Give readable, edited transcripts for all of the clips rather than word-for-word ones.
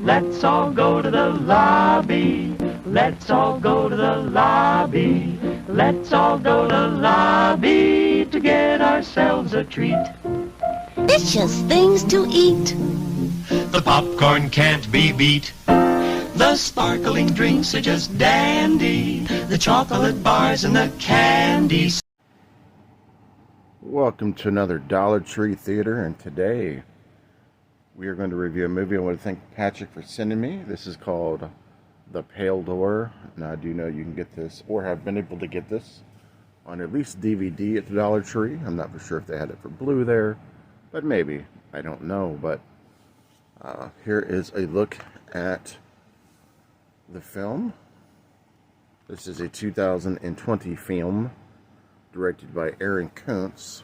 Let's all go to the lobby. Let's all go to the lobby. Let's all go to the lobby to get ourselves a treat. Delicious things to eat. The popcorn can't be beat. The sparkling drinks are just dandy. The chocolate bars and the candies. Welcome to another Dollar Tree Theater, and today we are going to review a movie. I want to thank Patrick for sending me. This is called The Pale Door. Now, I do know you can get this, or have been able to get this, on at least DVD at the Dollar Tree. I'm not for sure if they had it for Blue there, but maybe. I don't know, but here is a look at the film. This is a 2020 film directed by Aaron Kuntz.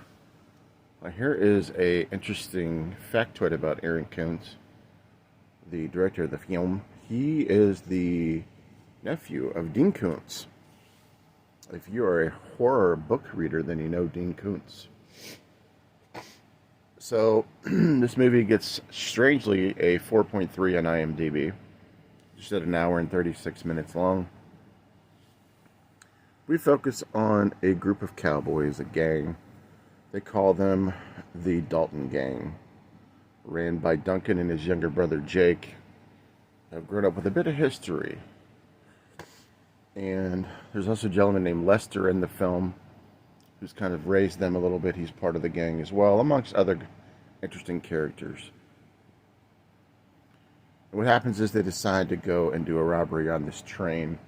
Here is a interesting factoid about Aaron Kuntz, the director of the film. He is the nephew of Dean Kuntz. If you are a horror book reader, then you know Dean Kuntz. So this movie gets strangely a 4.3 on IMDb, just at an hour and 36 minutes long. We focus on a group of cowboys, a gang. They call them the Dalton Gang, ran by Duncan and his younger brother Jake. Have grown up with a bit of history. And there's also a gentleman named Lester in the film who's kind of raised them a little bit. He's part of the gang as well, amongst other interesting characters. And what happens is they decide to go and do a robbery on this train.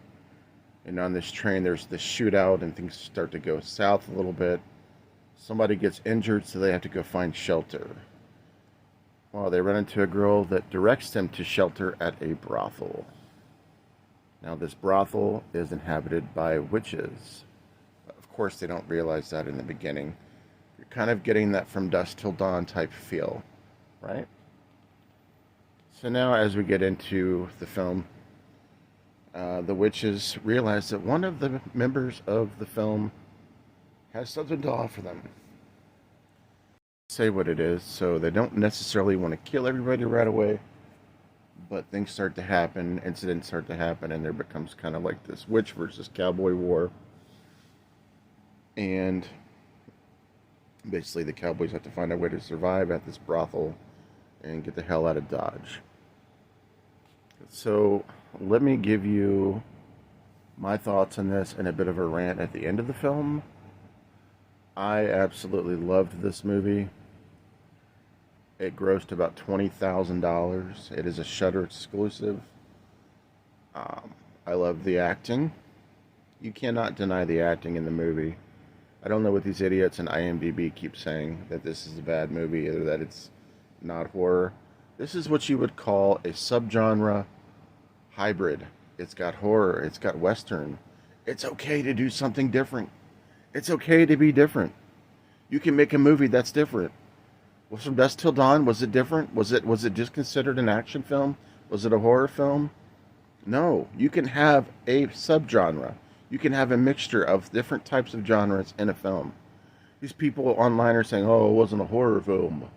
And on this train there's this shootout and things start to go south a little bit. Somebody gets injured, so they have to go find shelter. Well, they run into a girl that directs them to shelter at a brothel. Now, this brothel is inhabited by witches. Of course, they don't realize that in the beginning. You're kind of getting that From Dusk Till Dawn type feel, right? So now, as we get into the film, the witches realize that one of the members of the film has something to offer them. Say what it is, so they don't necessarily want to kill everybody right away, but things start to happen, incidents start to happen, and there becomes kind of like this witch versus cowboy war. And basically the cowboys have to find a way to survive at this brothel and get the hell out of Dodge. So let me give you my thoughts on this and a bit of a rant at the end of the film. I absolutely loved this movie. It grossed about $20,000. It is a Shudder exclusive. I love the acting. You cannot deny the acting in the movie. I don't know what these idiots in IMDb keep saying, that this is a bad movie or that it's not horror. This is what you would call a subgenre hybrid. It's got horror, it's got western. It's okay to do something different. It's okay to be different. You can make a movie that's different. Was From Dusk Till Dawn, was it different? Was it just considered an action film? Was it a horror film? No. You can have a subgenre. You can have a mixture of different types of genres in a film. These people online are saying, oh, it wasn't a horror film.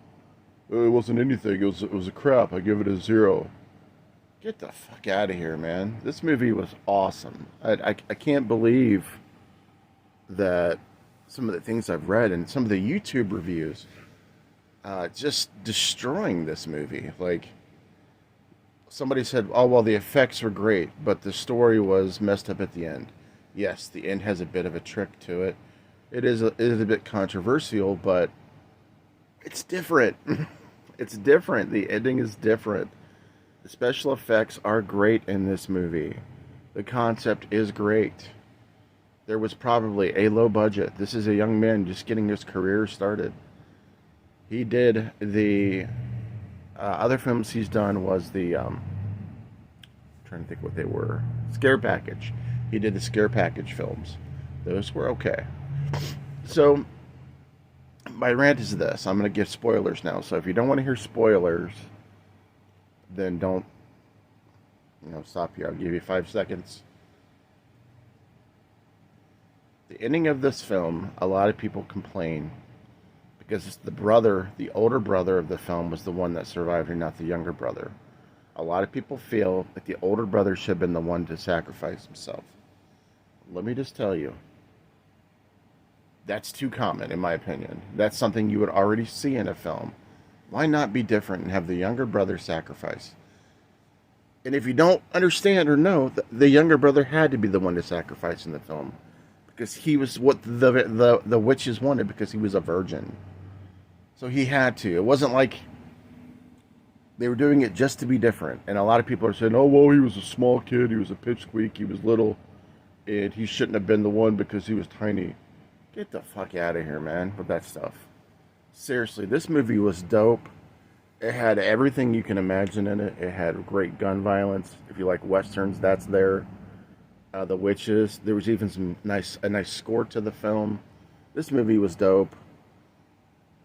It wasn't anything. It was a crap. I give it a 0. Get the fuck out of here, man. This movie was awesome. I can't believe that some of the things I've read and some of the YouTube reviews just destroying this movie. Like, somebody said, oh, well, the effects were great, but the story was messed up at the end. Yes, the end has a bit of a trick to it. It is a bit controversial, but it's different. It's different. The ending is different. The special effects are great in this movie. The concept is great. There was probably a low budget. This is a young man just getting his career started. He did the other films he's done was the trying to think what they were. Scare Package. He did the Scare Package films. Those were okay. So my rant is this. I'm going to give spoilers now. So if you don't want to hear spoilers, then don't stop here. I'll give you 5 seconds. The ending of this film, a lot of people complain because it's the older brother of the film was the one that survived and not the younger brother. A lot of people feel that the older brother should have been the one to sacrifice himself. Let me just tell you, that's too common, in my opinion. That's something you would already see in a film. Why not be different and have the younger brother sacrifice? And if you don't understand or know, the younger brother had to be the one to sacrifice in the film, because he was what the witches wanted, because he was a virgin. So he had to. It wasn't like they were doing it just to be different. And a lot of people are saying, oh, well, he was a small kid, he was a pipsqueak, he was little, and he shouldn't have been the one because he was tiny. Get the fuck out of here, man, with that stuff. Seriously, this movie was dope. It had everything you can imagine in it. It had great gun violence. If you like westerns, that's there. The witches. There was even a nice score to the film. This movie was dope.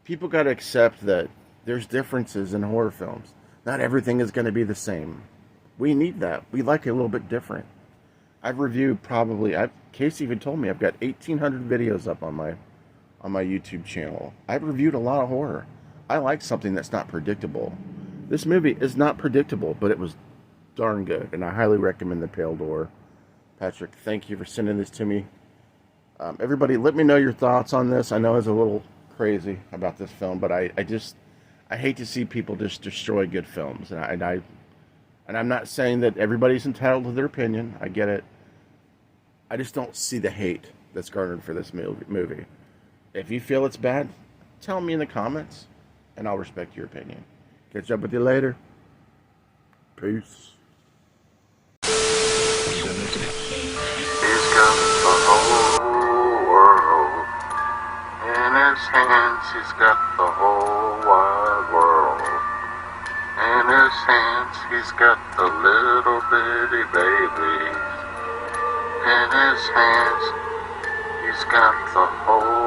People got to accept that there's differences in horror films. Not everything is going to be the same. We need that. We like it a little bit different. I've reviewed Casey even told me I've got 1,800 videos up on my YouTube channel. I've reviewed a lot of horror. I like something that's not predictable. This movie is not predictable, but it was darn good, and I highly recommend The Pale Door. Patrick, thank you for sending this to me. Everybody, let me know your thoughts on this. I know it's a little crazy about this film, but I hate to see people just destroy good films, and I'm not saying that everybody's entitled to their opinion. I get it. I just don't see the hate that's garnered for this movie. If you feel it's bad, tell me in the comments, and I'll respect your opinion. Catch up with you later. Peace. He's got the whole world in his hands. He's got the whole wide world in his hands. He's got the little bitty babies in his hands. He's got the whole